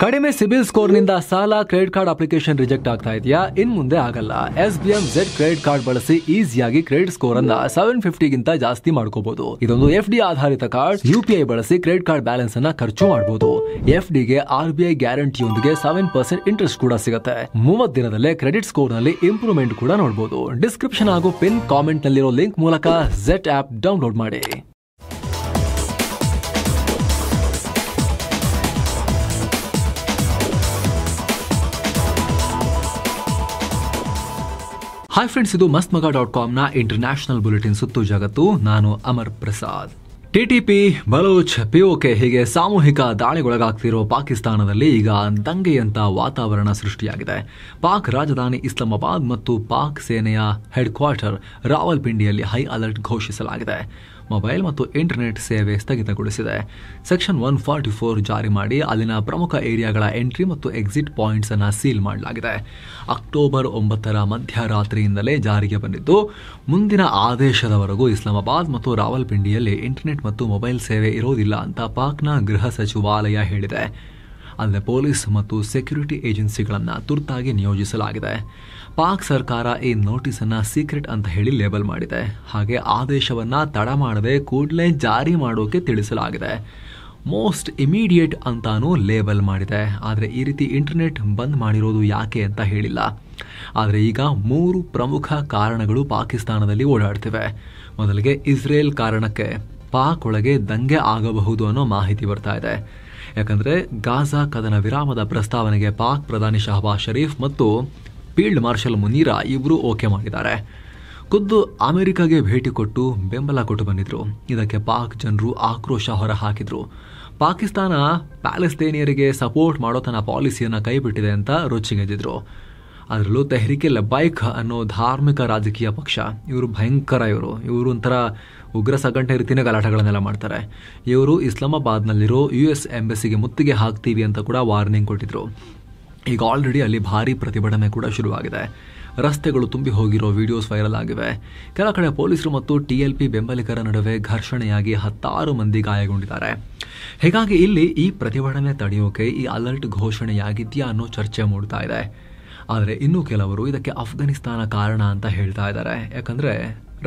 ಕಡಿಮೆ ಸಿಬಿಲ್ ಸ್ಕೋರ್ ನಿಂದ ಸಾಲ ಕ್ರೆಡಿಟ್ ಕಾರ್ಡ್ ಅಪ್ಲಿಕೇಶನ್ ರಿಜೆಕ್ಟ್ ಆಗ್ತಾ ಇದೆಯಾ? ಇನ್ ಮುಂದೆ ಆಗಲ್ಲ. SBM Z ಕ್ರೆಡಿಟ್ ಕಾರ್ಡ್ ಬಳಸಿ ಈಸಿಯಾಗಿ ಕ್ರೆಡಿಟ್ ಸ್ಕೋರ್ ಅನ್ನ 750 ಗಿಂತ ಜಾಸ್ತಿ ಮಾಡ್ಕೋಬಹುದು. ಇದೊಂದು FD ಆಧಾರಿತ ಕಾರ್ಡ್. UPI ಬಳಸಿ ಕ್ರೆಡಿಟ್ ಕಾರ್ಡ್ ಬ್ಯಾಲೆನ್ಸ್ ಅನ್ನ ಖರ್ಚು ಮಾಡಬಹುದು. FD ಗೆ RBI ಗ್ಯಾರಂಟಿಯೊಂದಿಗೆ 7% ಇಂಟ್ರೆಸ್ಟ್ ಕೂಡ ಸಿಗುತ್ತೆ. 30 ದಿನದಲ್ಲೇ ಕ್ರೆಡಿಟ್ ಸ್ಕೋರ್ ನಲ್ಲಿ ಇಂಪ್ರೂವ್ಮೆಂಟ್ ಕೂಡ ನೋಡಬಹುದು. ಡಿಸ್ಕ್ರಿಪ್ಷನ್ ಹಾಗೂ ಪಿನ್ ಕಾಮೆಂಟ್ ನಲ್ಲಿರೋ ಲಿಂಕ್ ಮೂಲಕ Z ಆಪ್ ಡೌನ್ಲೋಡ್ ಮಾಡಿ. ಹಾಯ್ ಫ್ರೆಂಡ್ಸ್, ಇದು ಮಸ್ತ್ಮಗ.com ನ ಇಂಟರ್ನ್ಯಾಷನಲ್ ಬುಲೆಟಿನ್ ಸುತ್ತು ಜಗತ್ತು. ನಾನು ಅಮರ್ ಪ್ರಸಾದ್. TTP, ಬಲೂಚ್, POK ಹೀಗೆ ಸಾಮೂಹಿಕ ದಾಳಿಗೊಳಗಾಗ್ತಿರೋ ಪಾಕಿಸ್ತಾನದಲ್ಲಿ ಈಗ ದಂಗೆಯಂತ ವಾತಾವರಣ ಸೃಷ್ಟಿಯಾಗಿದೆ. ಪಾಕ್ ರಾಜಧಾನಿ ಇಸ್ಲಾಮಾಬಾದ್ ಮತ್ತು ಪಾಕ್ ಸೇನೆಯ ಹೆಡ್ ಕ್ವಾರ್ಟರ್ ರಾವಲ್ಪಿಂಡಿಯಲ್ಲಿ ಹೈ ಅಲರ್ಟ್ ಘೋಷಿಸಲಾಗಿದೆ. ಮೊಬೈಲ್ ಮತ್ತು ಇಂಟರ್ನೆಟ್ ಸೇವೆ ಸ್ಥಗಿತಗೊಳಿಸಿದೆ. ಸೆಕ್ಷನ್ 144 ಜಾರಿ ಮಾಡಿ ಅಲ್ಲಿನ ಪ್ರಮುಖ ಏರಿಯಾಗಳ ಎಂಟ್ರಿ ಮತ್ತು ಎಕ್ಸಿಟ್ ಪಾಯಿಂಟ್ಸ್ ಅನ್ನು ಸೀಲ್ ಮಾಡಲಾಗಿದೆ. ಅಕ್ಟೋಬರ್ 9 ಮಧ್ಯರಾತ್ರಿಯಿಂದಲೇ ಜಾರಿಗೆ ಬಂದಿದ್ದು, ಮುಂದಿನ ಆದೇಶದವರೆಗೂ ಇಸ್ಲಾಮಾಬಾದ್ ಮತ್ತು ರಾವಲ್ಪಿಂಡಿಯಲ್ಲಿ ಇಂಟರ್ನೆಟ್ ಮತ್ತು ಮೊಬೈಲ್ ಸೇವೆ ಇರೋದಿಲ್ಲ ಅಂತ ಪಾಕ್ನ ಗೃಹ ಸಚಿವಾಲಯ ಹೇಳಿದೆ. ಅಲ್ಲದೆ ಪೊಲೀಸ್ ಮತ್ತು ಸೆಕ್ಯೂರಿಟಿ ಏಜೆನ್ಸಿಗಳನ್ನು ತುರ್ತಾಗಿ ನಿಯೋಜಿಸಲಾಗಿದೆ. ಪಾಕ್ ಸರ್ಕಾರ ಈ ನೋಟಿಸ್ ಅನ್ನ ಸೀಕ್ರೆಟ್ ಅಂತ ಹೇಳಿ ಲೇಬಲ್ ಮಾಡಿದೆ. ಹಾಗೆ ಆದೇಶವನ್ನ ತಡ ಮಾಡದೆ ಕೂಡಲೇ ಜಾರಿ ಮಾಡೋಕೆ ತಿಳಿಸಲಾಗಿದೆ. ಮೋಸ್ಟ್ ಇಮಿಡಿಯೇಟ್ ಅಂತಾನೂ ಲೇಬಲ್ ಮಾಡಿದೆ. ಆದರೆ ಈ ರೀತಿ ಇಂಟರ್ನೆಟ್ ಬಂದ್ ಮಾಡಿರೋದು ಯಾಕೆ ಅಂತ ಹೇಳಿಲ್ಲ. ಆದರೆ ಈಗ 3 ಪ್ರಮುಖ ಕಾರಣಗಳು ಪಾಕಿಸ್ತಾನದಲ್ಲಿ ಓಡಾಡ್ತಿವೆ. ಮೊದಲಿಗೆ ಇಸ್ರೇಲ್ ಕಾರಣಕ್ಕೆ ಪಾಕ್ ಒಳಗೆ ದಂಗೆ ಆಗಬಹುದು ಅನ್ನೋ ಮಾಹಿತಿ ಬರ್ತಾ ಇದೆ. ಯಾಕಂದ್ರೆ ಗಾಜಾ ಕದನ ವಿರಾಮದ ಪ್ರಸ್ತಾವನೆಗೆ ಪಾಕ್ ಪ್ರಧಾನಿ ಶಹಬಾಜ್ ಶರೀಫ್ ಮತ್ತು ಫೀಲ್ಡ್ ಮಾರ್ಷಲ್ ಮುನೀರಾ ಇಬ್ಬರು ಓಕೆ ಮಾಡಿದ್ದಾರೆ. ಖುದ್ದು ಅಮೆರಿಕಾಗೆ ಭೇಟಿ ಕೊಟ್ಟು ಬೆಂಬಲ ಕೊಟ್ಟು ಬಂದಿದ್ರು. ಇದಕ್ಕೆ ಪಾಕ್ ಜನರು ಆಕ್ರೋಶ ಹೊರಹಾಕಿದ್ರು. ಪಾಕಿಸ್ತಾನ ಪ್ಯಾಲೆಸ್ತೇನಿಯರಿಗೆ ಸಪೋರ್ಟ್ ಮಾಡೋ ತನ್ನ ಪಾಲಿಸಿಯನ್ನು ಕೈಬಿಟ್ಟಿದೆ ಅಂತ ರೊಚ್ಚಿಗೆದ್ದಿದ್ರು. ಅದರಲ್ಲೂ ತೆಹ್ರಿಕೆ ಲಬ್ಬೈಕ್ ಅನ್ನೋ ಧಾರ್ಮಿಕ ರಾಜಕೀಯ ಪಕ್ಷ, ಇವರು ಭಯಂಕರ. ಇವರು ಒಂಥರ ಉಗ್ರ ಸಂಘಟನೆ ರೀತಿಯ ಗಲಾಟೆಗಳನ್ನೆಲ್ಲ ಮಾಡ್ತಾರೆ. ಇವರು ಇಸ್ಲಾಮಾಬಾದ್ನಲ್ಲಿರೋ US ಎಂಬಸಿಗೆ ಮುತ್ತಿಗೆ ಹಾಕ್ತೀವಿ ಅಂತ ಕೂಡ ವಾರ್ನಿಂಗ್ ಕೊಟ್ಟಿದ್ರು. ಈಗ ಆಲ್ರೆಡಿ ಅಲ್ಲಿ ಭಾರಿ ಪ್ರತಿಭಟನೆ ಕೂಡ ಶುರುವಾಗಿದೆ. ರಸ್ತೆಗಳು ತುಂಬಿ ಹೋಗಿರೋ ವಿಡಿಯೋಸ್ ವೈರಲ್ ಆಗಿವೆ. ಕೆಲ ಕಡೆ ಪೊಲೀಸರು ಮತ್ತು TLP ಬೆಂಬಲಿಗರ ನಡುವೆ ಘರ್ಷಣೆಯಾಗಿ 10 ಮಂದಿ ಗಾಯಗೊಂಡಿದ್ದಾರೆ. ಹೀಗಾಗಿ ಇಲ್ಲಿ ಈ ಪ್ರತಿಭಟನೆ ತಡೆಯೋಕೆ ಈ ಅಲರ್ಟ್ ಘೋಷಣೆಯಾಗಿದೆಯಾ ಅನ್ನೋ ಚರ್ಚೆ ಮೂಡ್ತಾ ಇದೆ. ಆದರೆ ಇನ್ನೂ ಕೆಲವರು ಇದಕ್ಕೆ ಅಫ್ಘಾನಿಸ್ತಾನ ಕಾರಣ ಅಂತ ಹೇಳ್ತಾ ಇದ್ದಾರೆ. ಯಾಕಂದ್ರೆ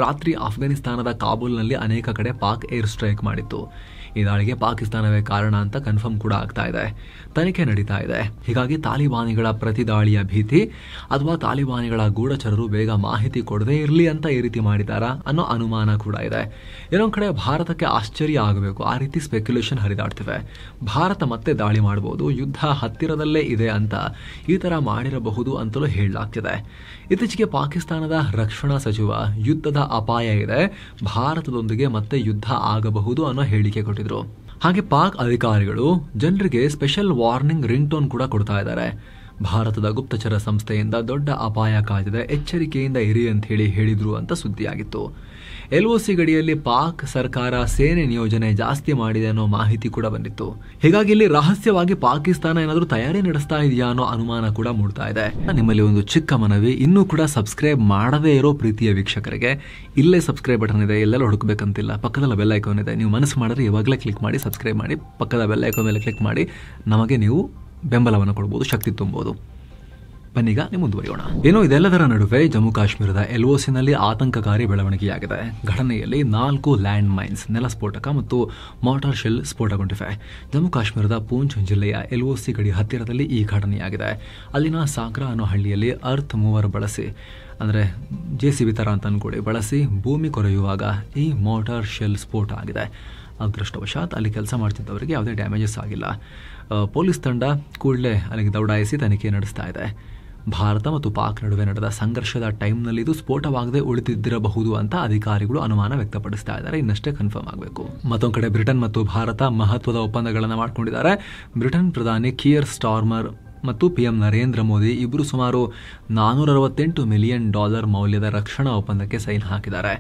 ರಾತ್ರಿ ಅಫ್ಘಾನಿಸ್ತಾನದ ಕಾಬೂಲ್ನಲ್ಲಿ ಅನೇಕ ಕಡೆ ಪಾಕ್ ಏರ್ ಸ್ಟ್ರೈಕ್ ಮಾಡಿತ್ತು. ಈ ದಾಳಿಗೆ ಪಾಕಿಸ್ತಾನವೇ ಕಾರಣ ಅಂತ ಕನ್ಫರ್ಮ್ ಕೂಡ ಆಗ್ತಾ ಇದೆ. ತನಿಖೆ ನಡೀತಾ ಇದೆ. ಹೀಗಾಗಿ ತಾಲಿಬಾನಿಗಳ ಪ್ರತಿ ದಾಳಿಯ ಭೀತಿ ಅಥವಾ ತಾಲಿಬಾನಿಗಳ ಗೂಢಚರರು ಬೇಗ ಮಾಹಿತಿ ಕೊಡದೇ ಇರಲಿ ಅಂತ ಈ ರೀತಿ ಮಾಡಿದಾರಾ ಅನ್ನೋ ಅನುಮಾನ ಕೂಡ ಇದೆ. ಇನ್ನೊಂದು ಕಡೆ ಭಾರತಕ್ಕೆ ಆಶ್ಚರ್ಯ ಆಗಬೇಕು, ಆ ರೀತಿ ಸ್ಪೆಕ್ಯುಲೇಷನ್ ಹರಿದಾಡ್ತಿವೆ. ಭಾರತ ಮತ್ತೆ ದಾಳಿ ಮಾಡಬಹುದು, ಯುದ್ಧ ಹತ್ತಿರದಲ್ಲೇ ಇದೆ ಅಂತ ಈ ತರ ಮಾಡಿರಬಹುದು ಅಂತಲೂ ಹೇಳಲಾಗ್ತಿದೆ. ಇತ್ತೀಚೆಗೆ ಪಾಕಿಸ್ತಾನದ ರಕ್ಷಣಾ ಸಚಿವ ಯುದ್ಧದ ಅಪಾಯ ಇದೆ, ಭಾರತದೊಂದಿಗೆ ಮತ್ತೆ ಯುದ್ಧ ಆಗಬಹುದು ಅನ್ನೋ ಹೇಳಿಕೆ ಕೊಟ್ಟಿದ್ರು. ಹಾಗೆ ಪಾಕ್ ಅಧಿಕಾರಿಗಳು ಜನರಿಗೆ ಸ್ಪೆಷಲ್ ವಾರ್ನಿಂಗ್ ರಿಂಗ್ ಟೋನ್ ಕೂಡ ಕೊಡ್ತಾ ಇದ್ದಾರೆ. ಭಾರತದ ಗುಪ್ತಚರ ಸಂಸ್ಥೆಯಿಂದ ದೊಡ್ಡ ಅಪಾಯ ಕಾದಿದೆ, ಎಚ್ಚರಿಕೆಯಿಂದ ಇರಿ ಅಂತ ಹೇಳಿದ್ರು ಅಂತ ಸುದ್ದಿಯಾಗಿತ್ತು. LOC ಗಡಿಯಲ್ಲಿ ಪಾಕ್ ಸರ್ಕಾರ ಸೇನೆ ನಿಯೋಜನೆ ಜಾಸ್ತಿ ಮಾಡಿದೆ ಅನ್ನೋ ಮಾಹಿತಿ ಕೂಡ ಬಂದಿತ್ತು. ಹೀಗಾಗಿ ಇಲ್ಲಿ ರಹಸ್ಯವಾಗಿ ಪಾಕಿಸ್ತಾನ ಏನಾದರೂ ತಯಾರಿ ನಡೆಸ್ತಾ ಇದೆಯಾ ಅನ್ನೋ ಅನುಮಾನ ಕೂಡ ಮೂಡ್ತಾ ಇದೆ. ನಿಮ್ಮಲ್ಲಿ ಒಂದು ಚಿಕ್ಕ ಮನವಿ, ಇನ್ನೂ ಕೂಡ ಸಬ್ಸ್ಕ್ರೈಬ್ ಮಾಡದೇ ಇರೋ ಪ್ರೀತಿಯ ವೀಕ್ಷಕರಿಗೆ ಇಲ್ಲೇ ಸಬ್ಸ್ಕ್ರೈಬ್ ಬಟನ್ ಇದೆ, ಎಲ್ಲೆಲ್ಲ ಹುಡುಕಬೇಕಂತಿಲ್ಲ. ಪಕ್ಕದಲ್ಲಿ ಬೆಲ್ ಐಕಾನ್ ಇದೆ, ನೀವು ಮನಸ್ಸು ಮಾಡಿದ್ರೆ ಇವಾಗಲೇ ಕ್ಲಿಕ್ ಮಾಡಿ ಸಬ್ಸ್ಕ್ರೈಬ್ ಮಾಡಿ. ಪಕ್ಕದ ಬೆಲ್ ಐಕಾನ್ ಮೇಲೆ ಕ್ಲಿಕ್ ಮಾಡಿ ನಮಗೆ ನೀವು ಬೆಂಬಲವನ್ನು ಕೊಡಬಹುದು, ಶಕ್ತಿ ತುಂಬಬಹುದು. ಬನ್ನೀಗ ಮುಂದುವರಿಯೋಣ. ಏನೋ ಇದೆಲ್ಲದರ ನಡುವೆ ಜಮ್ಮು ಕಾಶ್ಮೀರದ LOCನಲ್ಲಿ ಆತಂಕಕಾರಿ ಬೆಳವಣಿಗೆಯಾಗಿದೆ. ಘಟನೆಯಲ್ಲಿ 4 ಲ್ಯಾಂಡ್ ಮೈನ್ಸ್, ನೆಲಸ್ಫೋಟಕ ಮತ್ತು ಮಾರ್ಟರ್ ಶೆಲ್ ಸ್ಫೋಟಗೊಂಡಿವೆ. ಜಮ್ಮು ಕಾಶ್ಮೀರದ ಪೂಂಚ್ ಜಿಲ್ಲೆಯ LOC ಗಡಿ ಹತ್ತಿರದಲ್ಲಿ ಈ ಘಟನೆಯಾಗಿದೆ. ಅಲ್ಲಿನ ಸಾಕ್ರಾ ಅನ್ನೋ ಹಳ್ಳಿಯಲ್ಲಿ ಅರ್ತ್ ಮೂವರ್ ಬಳಸಿ, ಅಂದರೆ JCB ತರ ಅಂತ ಅನ್ಕೊಳ್ಳಿ, ಬಳಸಿ ಭೂಮಿ ಕೊರೆಯುವಾಗ ಈ ಮಾರ್ಟರ್ ಶೆಲ್ ಸ್ಫೋಟ ಆಗಿದೆ. ಅದೃಷ್ಟವಶಾತ್ ಅಲ್ಲಿ ಕೆಲಸ ಮಾಡ್ತಿದ್ದವರಿಗೆ ಯಾವುದೇ ಡ್ಯಾಮೇಜಸ್ ಆಗಿಲ್ಲ. ಪೊಲೀಸ್ ತಂಡ ಕೂಡಲೇ ಅಲ್ಲಿಗೆ ದೌಡಾಯಿಸಿ ತನಿಖೆ ನಡೆಸ್ತಾ ಇದೆ. ಭಾರತ ಮತ್ತು ಪಾಕ್ ನಡುವೆ ನಡೆದ ಸಂಘರ್ಷದ ಟೈಮ್ನಲ್ಲಿ ಇದು ಸ್ಫೋಟವಾಗದೆ ಉಳಿದಿದ್ದಿರಬಹುದು ಅಂತ ಅಧಿಕಾರಿಗಳು ಅನುಮಾನ ವ್ಯಕ್ತಪಡಿಸ್ತಾ ಇದ್ದಾರೆ. ಇನ್ನಷ್ಟೇ ಕನ್ಫರ್ಮ್ ಆಗಬೇಕು. ಮತ್ತೊಂದು ಕಡೆ ಬ್ರಿಟನ್ ಮತ್ತು ಭಾರತ ಮಹತ್ವದ ಒಪ್ಪಂದಗಳನ್ನು ಮಾಡಿಕೊಂಡಿದ್ದಾರೆ. ಬ್ರಿಟನ್ ಪ್ರಧಾನಿ ಕಿಯರ್ ಸ್ಟಾರ್ಮರ್ ಮತ್ತು PM ನರೇಂದ್ರ ಮೋದಿ ಇಬ್ಬರು ಸುಮಾರು $468 ಮಿಲಿಯನ್ ಮೌಲ್ಯದ ರಕ್ಷಣಾ ಒಪ್ಪಂದಕ್ಕೆ ಸೈನ್ ಹಾಕಿದ್ದಾರೆ.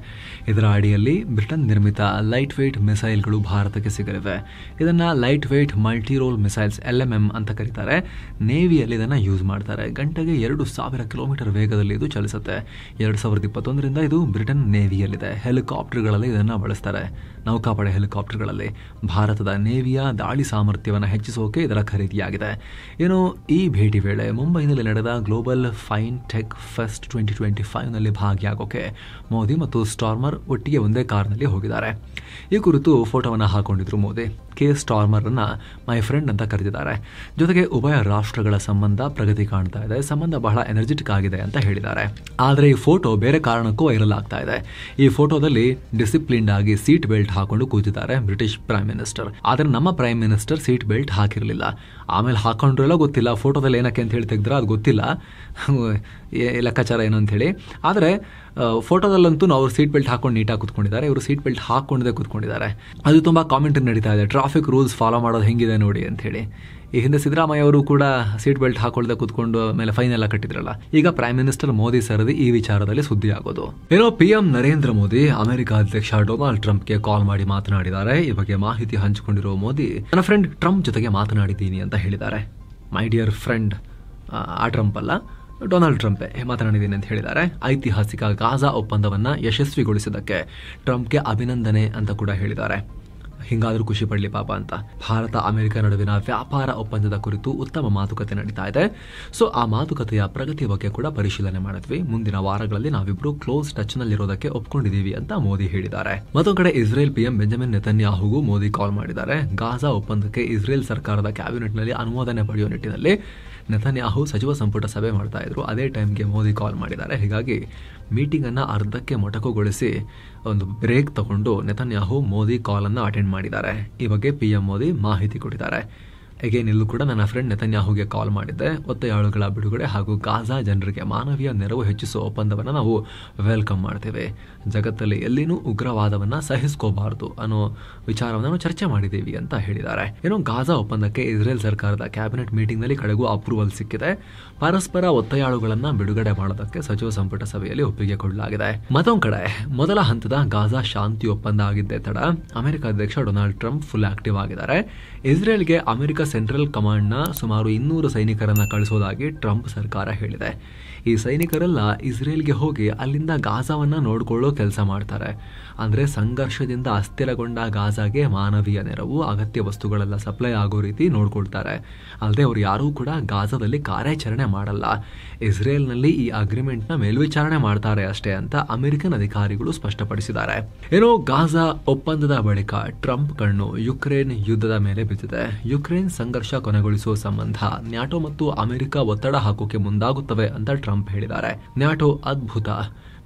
ಇದರ ಅಡಿಯಲ್ಲಿ ಬ್ರಿಟನ್ ನಿರ್ಮಿತ ಲೈಟ್ ವೇಟ್ ಮಿಸೈಲ್ಗಳು ಭಾರತಕ್ಕೆ ಸಿಗಲಿವೆ. ಇದನ್ನ light weight multi role missiles LMM ಅಂತ ಕರೀತಾರೆ. ನೇವಿಯಲ್ಲಿ ಇದನ್ನ ಯೂಸ್ ಮಾಡ್ತಾರೆ. ಗಂಟೆಗೆ 2000 ಕಿಲೋಮೀಟರ್ ವೇಗದಲ್ಲಿ ಇದು ಚಲಿಸುತ್ತೆ. 2021ರಿಂದ ಇದು ಬ್ರಿಟನ್ ನೇವಿಯಲ್ಲಿದೆ. ಹೆಲಿಕಾಪ್ಟರ್ಗಳಲ್ಲಿ ಇದನ್ನ ಬಳಸ್ತಾರೆ. ನೌಕಾಪಡೆ ಹೆಲಿಕಾಪ್ಟರ್ಗಳಲ್ಲಿ ಭಾರತದ ನೇವಿಯ ದಾಳಿ ಸಾಮರ್ಥ್ಯವನ್ನು ಹೆಚ್ಚಿಸೋಕೆ ಇದರ ಖರೀದಿಯಾಗಿದೆ. ಏನು, ಈ ಭೇಟಿ ವೇಳೆ ಮುಂಬೈನಲ್ಲಿ ನಡೆದ ಗ್ಲೋಬಲ್ ಫೈನ್ ಟೆಕ್ ಫೆಸ್ಟ್ 2025ನಲ್ಲಿ ಭಾಗಿಯಾಗೋಕೆ ಮೋದಿ ಮತ್ತು ಸ್ಟಾರ್ಮರ್ ಒಟ್ಟಿಗೆ ಒಂದೇ ಕಾರ್ನಲ್ಲಿ ಹೋಗಿದ್ದಾರೆ. ಈ ಕುರಿತು ಫೋಟೋವನ್ನು ಹಾಕೊಂಡಿದ್ರು ಮೋದಿ. ಸ್ಟಾರ್ಮರ್ ಅನ್ನ ಮೈ ಫ್ರೆಂಡ್ ಅಂತ ಕರೆದಿದ್ದಾರೆ. ಜೊತೆಗೆ ಉಭಯ ರಾಷ್ಟ್ರಗಳ ಸಂಬಂಧ ಪ್ರಗತಿ ಕಾಣ್ತಾ ಇದೆ, ಸಂಬಂಧ ಬಹಳ ಎನರ್ಜೆಟಿಕ್ ಆಗಿದೆ ಅಂತ ಹೇಳಿದ್ದಾರೆ. ಆದರೆ ಈ ಫೋಟೋ ಬೇರೆ ಕಾರಣಕ್ಕೂ ವೈರಲ್ ಆಗ್ತಾ ಇದೆ. ಈ ಫೋಟೋದಲ್ಲಿ ಡಿಸಿಪ್ಲಿನ್ಡ್ ಆಗಿ ಸೀಟ್ ಬೆಲ್ಟ್ ಹಾಕೊಂಡು ಕೂತಿದ್ದಾರೆ ಬ್ರಿಟಿಷ್ ಪ್ರೈಮ್ ಮಿನಿಸ್ಟರ್. ಆದ್ರೆ ನಮ್ಮ ಪ್ರೈಮ್ ಮಿನಿಸ್ಟರ್ ಸೀಟ್ ಬೆಲ್ಟ್ ಹಾಕಿರಲಿಲ್ಲ. ಆಮೇಲೆ ಹಾಕೊಂಡ್ರೆಲ್ಲ ಗೊತ್ತಿಲ್ಲ, ಫೋಟೋದಲ್ಲಿ ಏನಕ್ಕೆ ಅಂತ ಹೇಳಿ ತೆಗೆದ್ರೆ ಅದು ಗೊತ್ತಿಲ್ಲ, ಲೆಕ್ಕಾಚಾರ ಏನು ಅಂತ ಹೇಳಿ. ಆದರೆ ಫೋಟೋದಲ್ಲಂತೂ ಅವ್ರು ಸೀಟ್ ಬೆಲ್ಟ್ ಹಾಕೊಂಡು ನೀಟಾಗಿ ಕೂತ್ಕೊಂಡಿದ್ದಾರೆ. ಇವರು ಸೀಟ್ ಬೆಲ್ಟ್ ಹಾಕೊಂಡೇ ಕೂತ್ಕೊಂಡಿದ್ದಾರೆ. ಅದು ತುಂಬಾ ಕಾಮೆಂಟ್ ನಡೀತಾ ಇದೆ, ಟ್ರಾಫಿಕ್ ರೂಲ್ಸ್ ಫಾಲೋ ಮಾಡೋದು ಹೆಂಗಿದೆ ನೋಡಿ ಅಂತ ಹೇಳಿ. ಈ ಹಿಂದೆ ಸಿದ್ದರಾಮಯ್ಯ ಅವರು ಕೂಡ ಸೀಟ್ ಬೆಲ್ಟ್ ಹಾಕೊಳ್ಳದೆ ಕೂತ್ಕೊಂಡು ಮೇಲೆ ಫೈನ್ ಎಲ್ಲ ಕಟ್ಟಿದ್ರಲ್ಲ. ಈಗ ಪ್ರೈಮ್ ಮಿನಿಸ್ಟರ್ ಮೋದಿ ಸರದಿ ಈ ವಿಚಾರದಲ್ಲಿ ಸುದ್ದಿ ಆಗೋದು. ಏನೋ PM ನರೇಂದ್ರ ಮೋದಿ ಅಮೆರಿಕ ಅಧ್ಯಕ್ಷ ಡೊನಾಲ್ಡ್ ಟ್ರಂಪ್ಗೆ ಕಾಲ್ ಮಾಡಿ ಮಾತನಾಡಿದ್ದಾರೆ. ಈ ಬಗ್ಗೆ ಮಾಹಿತಿ ಹಂಚಿಕೊಂಡಿರುವ ಮೋದಿ, ನನ್ನ ಫ್ರೆಂಡ್ ಟ್ರಂಪ್ ಜೊತೆಗೆ ಮಾತನಾಡಿದ್ದೀನಿ ಅಂತ ಹೇಳಿದ್ದಾರೆ. ಮೈ ಡಿಯರ್ ಫ್ರೆಂಡ್, ಆ ಟ್ರಂಪ್ ಅಲ್ಲ, ಡೊನಾಲ್ಡ್ ಟ್ರಂಪ್ ಮಾತನಾಡಿದ್ದೀನಿ ಅಂತ ಹೇಳಿದ್ದಾರೆ. ಐತಿಹಾಸಿಕ ಗಾಜಾ ಒಪ್ಪಂದವನ್ನ ಯಶಸ್ವಿಗೊಳಿಸಿದ್ದಕ್ಕೆ ಟ್ರಂಪ್ಗೆ ಅಭಿನಂದನೆ ಅಂತ ಕೂಡ ಹೇಳಿದ್ದಾರೆ. ಹಿಂಗಾದ್ರೂ ಖುಷಿ ಪಡಲಿ ಪಾಪ ಅಂತ. ಭಾರತ ಅಮೆರಿಕ ನಡುವಿನ ವ್ಯಾಪಾರ ಒಪ್ಪಂದದ ಕುರಿತು ಉತ್ತಮ ಮಾತುಕತೆ ನಡೀತಾ ಇದೆ. ಸೊ ಆ ಮಾತುಕತೆಯ ಪ್ರಗತಿ ಬಗ್ಗೆ ಕೂಡ ಪರಿಶೀಲನೆ ಮಾಡಿದ್ವಿ. ಮುಂದಿನ ವಾರಗಳಲ್ಲಿ ನಾವಿಬ್ರು ಕ್ಲೋಸ್ ಟಚ್ ನಲ್ಲಿರೋದಕ್ಕೆ ಒಪ್ಕೊಂಡಿದೀವಿ ಅಂತ ಮೋದಿ ಹೇಳಿದ್ದಾರೆ. ಮತ್ತೊಂದು ಕಡೆ ಇಸ್ರೇಲ್ PM ಬೆಂಜಮಿನ್ ನೆತನ್ಯಾಹುಗೂ ಮೋದಿ ಕಾಲ್ ಮಾಡಿದ್ದಾರೆ. ಗಾಜಾ ಒಪ್ಪಂದಕ್ಕೆ ಇಸ್ರೇಲ್ ಸರ್ಕಾರದ ಕ್ಯಾಬಿನೆಟ್ನಲ್ಲಿ ಅನುಮೋದನೆ ಪಡೆಯುವ ನಿಟ್ಟಿನಲ್ಲಿ ನೆತನ್ಯಾಹು ಸಚಿವ ಸಂಪುಟ ಸಭೆ ಮಾಡ್ತಾ ಇದ್ರು. ಅದೇ ಟೈಮ್ಗೆ ಮೋದಿ ಕಾಲ್ ಮಾಡಿದ್ದಾರೆ. ಹೀಗಾಗಿ ಮೀಟಿಂಗ್ ಅನ್ನ ಅರ್ಧಕ್ಕೆ ಮೊಟಕುಗೊಳಿಸಿ ಒಂದು ಬ್ರೇಕ್ ತಗೊಂಡು ನೆತನ್ಯಾಹು ಮೋದಿ ಕಾಲ್ ಅನ್ನು ಅಟೆಂಡ್ ಮಾಡಿದ್ದಾರೆ. ಈ ಬಗ್ಗೆ PM ಮೋದಿ ಮಾಹಿತಿ ಕೊಟ್ಟಿದ್ದಾರೆ. ಅಗೇನ್ ಇಲ್ಲೂ ಕೂಡ ನನ್ನ ಫ್ರೆಂಡ್ ನೆತನ್ಯಾಹುಗೆ ಕಾಲ್ ಮಾಡಿದ್ದೆ. ಒತ್ತೆಯಾಳುಗಳ ಬಿಡುಗಡೆ ಹಾಗೂ ಗಾಜಾ ಜನರಿಗೆ ಮಾನವೀಯ ನೆರವು ಹೆಚ್ಚಿಸುವ ಒಪ್ಪಂದವನ್ನು ನಾವು ವೆಲ್ಕಮ್ ಮಾಡ್ತೇವೆ. ಜಗತ್ತಲ್ಲಿ ಎಲ್ಲಿನೂ ಉಗ್ರವಾದವನ್ನ ಸಹಿಸ್ಕೋಬಾರದು ಅನ್ನೋ ವಿಚಾರವನ್ನು ಚರ್ಚೆ ಮಾಡಿದ್ದೀವಿ ಅಂತ ಹೇಳಿದ್ದಾರೆ. ಏನೋ ಗಾಜಾ ಒಪ್ಪಂದಕ್ಕೆ ಇಸ್ರೇಲ್ ಸರ್ಕಾರದ ಕ್ಯಾಬಿನೆಟ್ ಮೀಟಿಂಗ್ ನಲ್ಲಿ ಕಡೆಗೂ ಅಪ್ರೂವಲ್ ಸಿಕ್ಕಿದೆ. ಪರಸ್ಪರ ಒತ್ತೆಯಾಳುಗಳನ್ನ ಬಿಡುಗಡೆ ಮಾಡೋದಕ್ಕೆ ಸಚಿವ ಸಂಪುಟ ಸಭೆಯಲ್ಲಿ ಒಪ್ಪಿಗೆ ಕೊಡಲಾಗಿದೆ. ಮತ್ತೊಂದು ಕಡೆ ಮೊದಲ ಹಂತದ ಗಾಜಾ ಶಾಂತಿ ಒಪ್ಪಂದ ಆಗಿದ್ದೇ ತಡ ಅಮೆರಿಕ ಅಧ್ಯಕ್ಷ ಡೊನಾಲ್ಡ್ ಟ್ರಂಪ್ ಫುಲ್ ಆಕ್ಟಿವ್ ಆಗಿದ್ದಾರೆ. ಇಸ್ರೇಲ್ಗೆ ಅಮೆರಿಕ ಸೆಂಟ್ರಲ್ ಕಮಾಂಡ್ನ ಸುಮಾರು 200 ಸೈನಿಕರನ್ನ ಕಳಿಸೋದಾಗಿ ಟ್ರಂಪ್ ಸರ್ಕಾರ ಹೇಳಿದೆ. ಈ ಸೈನಿಕರೆಲ್ಲ ಇಸ್ರೇಲ್ಗೆ ಹೋಗಿ ಅಲ್ಲಿಂದ ಗಾಜಾವನ್ನ ನೋಡ್ಕೊಳ್ಳೋ ಕೆಲಸ ಮಾಡ್ತಾರೆ. ಅಂದ್ರೆ ಸಂಘರ್ಷದಿಂದ ಅಸ್ಥಿರಗೊಂಡ ಗಾಜಾಗೆ ಮಾನವೀಯ ನೆರವು, ಅಗತ್ಯ ವಸ್ತುಗಳೆಲ್ಲ ಸಪ್ಲೈ ಆಗೋ ರೀತಿ ನೋಡ್ಕೊಳ್ತಾರೆ. ಅಲ್ಲದೆ ಅವ್ರು ಯಾರೂ ಕೂಡ ಗಾಜಾದಲ್ಲಿ ಕಾರ್ಯಾಚರಣೆ ಮಾಡಲ್ಲ. ಇಸ್ರೇಲ್ನಲ್ಲಿ ಈ ಅಗ್ರಿಮೆಂಟ್ನ ಮೇಲ್ವಿಚಾರಣೆ ಮಾಡ್ತಾರೆ ಅಷ್ಟೇ ಅಂತ ಅಮೆರಿಕನ್ ಅಧಿಕಾರಿಗಳು ಸ್ಪಷ್ಟಪಡಿಸಿದ್ದಾರೆ. ಏನೋ ಗಾಜಾ ಒಪ್ಪಂದದ ಬಳಿಕ ಟ್ರಂಪ್ ಕಣ್ಣು ಯುಕ್ರೇನ್ ಯುದ್ಧದ ಮೇಲೆ ಬಿದ್ದಿದೆ. ಯುಕ್ರೇನ್ ಸಂಘರ್ಷ ಕೊನೆಗೊಳಿಸುವ ಸಂಬಂಧ ನ್ಯಾಟೋ ಮತ್ತು ಅಮೆರಿಕ ಒತ್ತಡ ಹಾಕೋಕೆ ಮುಂದಾಗುತ್ತವೆ ಅಂತ ಟ್ರಂಪ್ ಹೇಳಿದ್ದಾರೆ. ನ್ಯಾಟೋ ಅದ್ಭುತ,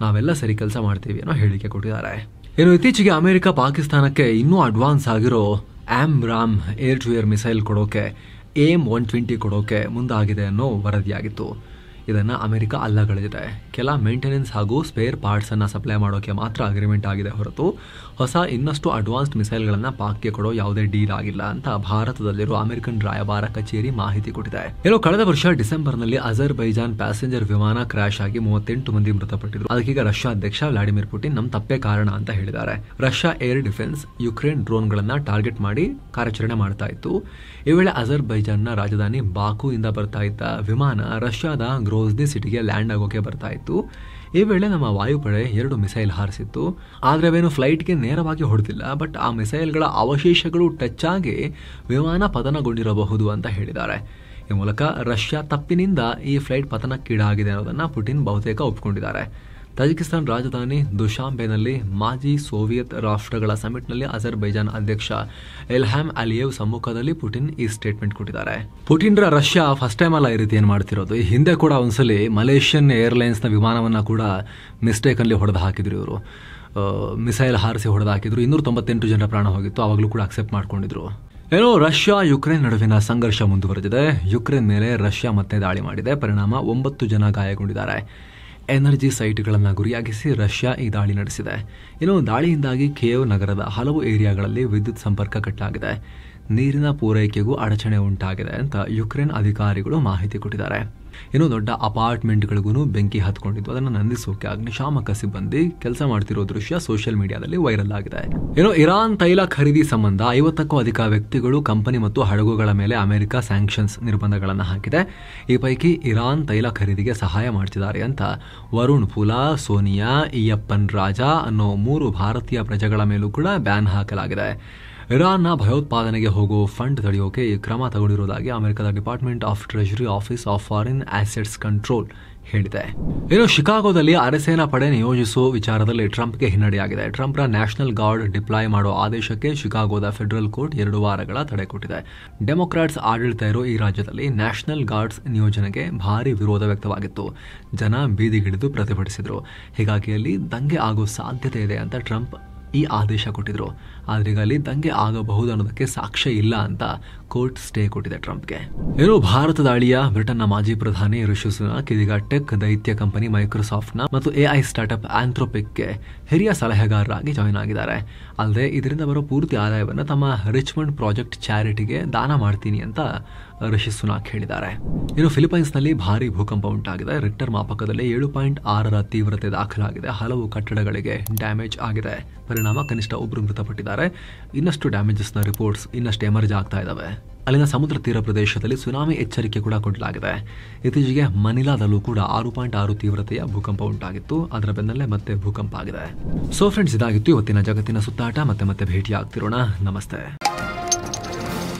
ನಾವೆಲ್ಲ ಸರಿ ಕೆಲಸ ಮಾಡ್ತೀವಿ ಅನ್ನೋ ಹೇಳಿಕೆ ಕೊಟ್ಟಿದ್ದಾರೆ. ಇನ್ನು ಇತ್ತೀಚೆಗೆ ಅಮೆರಿಕ ಪಾಕಿಸ್ತಾನಕ್ಕೆ ಇನ್ನೂ ಅಡ್ವಾನ್ಸ್ ಆಗಿರೋ AMRAAM air to air missile ಕೊಡೋಕೆ, AIM-120 ಕೊಡೋಕೆ ಮುಂದಾಗಿದೆ ಅನ್ನೋ ವರದಿಯಾಗಿತ್ತು. ಇದನ್ನ ಅಮೆರಿಕ ಅಲ್ಲಗಳೆದಿದೆ. ಕೆಲ ಮೇಂಟೆನೆನ್ಸ್ ಹಾಗೂ ಸ್ಪೇರ್ ಪಾರ್ಟ್ಸ್ ಅನ್ನ ಸಪ್ಲೈ ಮಾಡೋಕೆ ಮಾತ್ರ ಅಗ್ರಿಮೆಂಟ್ ಆಗಿದೆ ಹೊರತು ಹೊಸ ಇನ್ನಷ್ಟು ಅಡ್ವಾನ್ಸ್ಡ್ ಮಿಸೈಲ್ಗಳನ್ನ ಪಾಕ್ಗೆ ಕೊಡೋ ಯಾವುದೇ ಡೀಲ್ ಆಗಿಲ್ಲ ಅಂತ ಭಾರತದಲ್ಲಿರುವ ಅಮೆರಿಕನ್ ರಾಯಭಾರ ಕಚೇರಿ ಮಾಹಿತಿ ಕೊಟ್ಟಿದೆ. ಏನೋ ಕಳೆದ ವರ್ಷ ಡಿಸೆಂಬರ್ನಲ್ಲಿ ಅಜರ್ಬೈಜಾನ್ ಪ್ಯಾಸೆಂಜರ್ ವಿಮಾನ ಕ್ರಾಶ್ ಆಗಿ 38 ಮಂದಿ ಮೃತಪಟ್ಟಿದ್ರು. ಅದಕ್ಕೀಗ ರಷ್ಯಾ ಅಧ್ಯಕ್ಷ ವ್ಲಾಡಿಮಿರ್ ಪುಟಿನ್ ನಮ್ ತಪ್ಪೇ ಕಾರಣ ಅಂತ ಹೇಳಿದ್ದಾರೆ. ರಷ್ಯಾ ಏರ್ ಡಿಫೆನ್ಸ್ ಯುಕ್ರೇನ್ ಡ್ರೋನ್ಗಳನ್ನ ಟಾರ್ಗೆಟ್ ಮಾಡಿ ಕಾರ್ಯಾಚರಣೆ ಮಾಡ್ತಾ ಇತ್ತು. ಈ ವೇಳೆ ಅಜರ್ಬೈಜಾನ್ನ ರಾಜಧಾನಿ ಬಾಕುಯಿಂದ ಬರ್ತಾ ಇದ್ದ ವಿಮಾನ ರಷ್ಯಾದ ಗ್ರೋಜ್ನಿ ಸಿಟಿಗೆ ಲ್ಯಾಂಡ್ ಆಗೋಕೆ ಬರ್ತಾ ಇತ್ತು. ಈ ವೇಳೆ ನಮ್ಮ ವಾಯುಪಡೆ 2 ಮಿಸೈಲ್ ಹಾರಿಸಿತ್ತು. ಆದ್ರೆ ಅವೇನು ಫ್ಲೈಟ್ಗೆ ನೇರವಾಗಿ ಹೊಡೆದಿಲ್ಲ. ಬಟ್ ಆ ಮಿಸೈಲ್ಗಳ ಅವಶೇಷಗಳು ಟಚ್ ಆಗಿ ವಿಮಾನ ಪತನಗೊಂಡಿರಬಹುದು ಅಂತ ಹೇಳಿದ್ದಾರೆ. ಈ ಮೂಲಕ ರಷ್ಯಾ ತಪ್ಪಿನಿಂದ ಈ ಫ್ಲೈಟ್ ಪತನಕ್ಕೀಡಾಗಿದೆ ಅನ್ನೋದನ್ನ ಪುಟಿನ್ ಬಹುತೇಕ ಒಪ್ಪಿಕೊಂಡಿದ್ದಾರೆ. ತಜಿಕಿಸ್ತಾನ್ ರಾಜಧಾನಿ ದುಶಾಂಬೆನಲ್ಲಿ ಮಾಜಿ ಸೋವಿಯತ್ ರಾಷ್ಟ್ರಗಳ ಸಮಿಟ್ನಲ್ಲಿ ಅಜರ್ಬೈಜಾನ್ ಅಧ್ಯಕ್ಷ ಇಲ್ಹಾಮ್ ಅಲಿಯೇವ್ ಸಮ್ಮುಖದಲ್ಲಿ ಪುಟಿನ್ ಈ ಸ್ಟೇಟ್ಮೆಂಟ್ ಕೊಟ್ಟಿದ್ದಾರೆ. ಪುಟಿನ್ರ ರಷ್ಯಾ ಫಸ್ಟ್ ಟೈಮ್ ಅಲ್ಲ ಈ ರೀತಿ ಏನ್ ಮಾಡ್ತಿರೋದು. ಈ ಹಿಂದೆ ಕೂಡ ಒಂದ್ಸಲಿ ಮಲೇಷಿಯನ್ ಏರ್ಲೈನ್ಸ್ನ ವಿಮಾನವನ್ನ ಕೂಡ ಮಿಸ್ಟೇಕ್ ಅಲ್ಲಿ ಹೊಡೆದು ಹಾಕಿದ್ರು. ಇವರು ಮಿಸೈಲ್ ಹಾರಿಸಿ ಹೊಡೆದು ಹಾಕಿದ್ರು. 298 ಜನರ ಪ್ರಾಣ ಹೋಗಿತ್ತು. ಅವಾಗಲೂ ಕೂಡ ಅಕ್ಸೆಪ್ಟ್ ಮಾಡ್ಕೊಂಡಿದ್ರು. ಏನೋ ರಷ್ಯಾ ಯುಕ್ರೇನ್ ನಡುವಿನ ಸಂಘರ್ಷ ಮುಂದುವರೆದಿದೆ. ಯುಕ್ರೇನ್ ಮೇಲೆ ರಷ್ಯಾ ಮತ್ತೆ ದಾಳಿ ಮಾಡಿದೆ. ಪರಿಣಾಮ 9 ಜನ ಗಾಯಗೊಂಡಿದ್ದಾರೆ. ಎನರ್ಜಿ ಸೈಟ್ಗಳನ್ನು ಗುರಿಯಾಗಿಸಿ ರಷ್ಯಾ ಈ ದಾಳಿ ನಡೆಸಿದೆ. ಇನ್ನು ದಾಳಿಯಿಂದಾಗಿ ಕಿಯೇವ್ ನಗರದ ಹಲವು ಏರಿಯಾಗಳಲ್ಲಿ ವಿದ್ಯುತ್ ಸಂಪರ್ಕ ಕಟ್ಟಾಗಿದೆ. ನೀರಿನ ಪೂರೈಕೆಗೂ ಅಡಚಣೆ ಉಂಟಾಗಿದೆ ಅಂತ ಯುಕ್ರೇನ್ ಅಧಿಕಾರಿಗಳು ಮಾಹಿತಿ ಕೊಟ್ಟಿದ್ದಾರೆ. ಇನ್ನು ದೊಡ್ಡ ಅಪಾರ್ಟ್ಮೆಂಟ್ಗಳಿಗೂ ಬೆಂಕಿ ಹತ್ಕೊಂಡಿದ್ದು ಅದನ್ನು ನಂದಿಸೋಕೆ ಅಗ್ನಿಶಾಮಕ ಸಿಬ್ಬಂದಿ ಕೆಲಸ ಮಾಡ್ತಿರೋ ದೃಶ್ಯ ಸೋಷಿಯಲ್ ಮೀಡಿಯಾದಲ್ಲಿ ವೈರಲ್ ಆಗಿದೆ. ಇನ್ನು ಇರಾನ್ ತೈಲ ಖರೀದಿ ಸಂಬಂಧ 50ಕ್ಕೂ ಅಧಿಕ ವ್ಯಕ್ತಿಗಳು, ಕಂಪನಿ ಮತ್ತು ಹಡಗುಗಳ ಮೇಲೆ ಅಮೆರಿಕ ಸ್ಯಾಂಕ್ಷನ್ಸ್ ನಿರ್ಬಂಧಗಳನ್ನು ಹಾಕಿದೆ. ಈ ಪೈಕಿ ಇರಾನ್ ತೈಲ ಖರೀದಿಗೆ ಸಹಾಯ ಮಾಡ್ತಿದ್ದಾರೆ ಅಂತ ವರುಣ್ ಫುಲಾ, ಸೋನಿಯಾ, ಇಯಪ್ಪನ್ ರಾಜಾ ಅನ್ನೋ 3 ಭಾರತೀಯ ಪ್ರಜೆಗಳ ಮೇಲೂ ಕೂಡ ಬ್ಯಾನ್ ಹಾಕಲಾಗಿದೆ. ಇರಾನ್ನ ಭಯೋತ್ಪಾದನೆಗೆ ಹೋಗೋ ಫಂಡ್ ತಡೆಯೋಕೆ ಈ ಕ್ರಮ ತಗೊಂಡಿರುವುದಾಗಿ ಅಮೆರಿಕದ department of treasury office of foreign assets control ಹೇಳಿದೆ. ಇನ್ನು ಶಿಕಾಗೋದಲ್ಲಿ ಅರೆಸೇನಾ ಪಡೆ ನಿಯೋಜಿಸುವ ವಿಚಾರದಲ್ಲಿ ಟ್ರಂಪ್ಗೆ ಹಿನ್ನಡೆಯಾಗಿದೆ. ಟ್ರಂಪ್ರ ನ್ಯಾಷನಲ್ ಗಾರ್ಡ್ ಡಿಪ್ಲಾಯ್ ಮಾಡೋ ಆದೇಶಕ್ಕೆ ಶಿಕಾಗೋದ ಫೆಡರಲ್ ಕೋರ್ಟ್ 2 ವಾರಗಳ ತಡೆ ಕೊಟ್ಟಿದೆ. ಡೆಮೊಕ್ರಾಟ್ಸ್ ಆಡಳಿತ ಇರೋ ಈ ರಾಜ್ಯದಲ್ಲಿ ನ್ಯಾಷನಲ್ ಗಾರ್ಡ್ಸ್ ನಿಯೋಜನೆಗೆ ಭಾರಿ ವಿರೋಧ ವ್ಯಕ್ತವಾಗಿತ್ತು. ಜನ ಬೀದಿಗಿಳಿದು ಪ್ರತಿಭಟಿಸಿದ್ರು. ಹೀಗಾಗಿ ಅಲ್ಲಿ ದಂಗೆ ಆಗೋ ಸಾಧ್ಯತೆ ಇದೆ ಅಂತ ಟ್ರಂಪ್ ಈ ಆದೇಶ ಕೊಟ್ಟಿದ್ರು. ಆದ್ರೆ ಈಗ ಅಲ್ಲಿ ದಂಗೆ ಆಗಬಹುದು ಅನ್ನೋದಕ್ಕೆ ಸಾಕ್ಷ್ಯ ಇಲ್ಲ ಅಂತ ಕೋರ್ಟ್ ಸ್ಟೇ ಕೊಟ್ಟಿದೆ ಟ್ರಂಪ್ಗೆ. ಇನ್ನು ಭಾರತ ದಾಳಿಯ ಬ್ರಿಟನ್ನ ಮಾಜಿ ಪ್ರಧಾನಿ ರಿಷಿ ಸುನಾಕ್ ಇದೀಗ ಟೆಕ್ ದೈತ್ಯ ಕಂಪನಿ ಮೈಕ್ರೋಸಾಫ್ಟ್ನ ಮತ್ತು ಎಐ ಸ್ಟಾರ್ಟ್ಅಪ್ ಆಂಥ್ರೋಪಿಕ್ಗೆ ಹಿರಿಯ ಸಲಹೆಗಾರರಾಗಿ ಜಾಯಿನ್ ಆಗಿದ್ದಾರೆ. ಅಲ್ಲದೆ ಇದರಿಂದ ಬರೋ ಪೂರ್ತಿ ಆದಾಯವನ್ನು ತಮ್ಮ ರಿಚ್ಮಂಡ್ ಪ್ರಾಜೆಕ್ಟ್ ಚಾರಿಟಿಗೆ ದಾನ ಮಾಡ್ತೀನಿ ಅಂತ ರಿಷಿ ಸುನಾಕ್ ಹೇಳಿದ್ದಾರೆ. ಇನ್ನು ಫಿಲಿಪೈನ್ಸ್ನಲ್ಲಿ ಭಾರಿ ಭೂಕಂಪ ಉಂಟಾಗಿದೆ. ರಿಕ್ಟರ್ ಮಾಪಕದಲ್ಲಿ 7.6ರ ತೀವ್ರತೆ ದಾಖಲಾಗಿದೆ. ಹಲವು ಕಟ್ಟಡಗಳಿಗೆ ಡ್ಯಾಮೇಜ್ ಆಗಿದೆ. ಪರಿಣಾಮ ಕನಿಷ್ಠ 1 ಮೃತಪಟ್ಟಿದ್ದಾರೆ. ಇನ್ನಷ್ಟು ಡ್ಯಾಮೇಜಸ್ನ ರಿಪೋರ್ಟ್ಸ್ ಇನ್ನಷ್ಟು ಎಮರ್ಜ್ ಆಗ್ತಾ ಇದಾವೆ. ಅಲ್ಲಿನ ಸಮುದ್ರ ತೀರ ಪ್ರದೇಶದಲ್ಲಿ ಸುನಾಮಿ ಎಚ್ಚರಿಕೆ ಕೂಡ ಕೊಡಲಾಗಿದೆ. ಇತ್ತೀಚೆಗೆ ಮನಿಲಾದಲ್ಲೂ ಕೂಡ 6.6 ತೀವ್ರತೆಯ ಭೂಕಂಪ ಉಂಟಾಗಿತ್ತು. ಅದರ ಬೆನ್ನಲ್ಲೇ ಮತ್ತೆ ಭೂಕಂಪ ಆಗಿದೆ. ಸೊ ಫ್ರೆಂಡ್ಸ್, ಇದಾಗಿತ್ತು ಇವತ್ತಿನ ಜಗತ್ತಿನ ಸುತ್ತಾಟ. ಮತ್ತೆ ಭೇಟಿ ಆಗ್ತಿರೋಣ. ನಮಸ್ತೆ.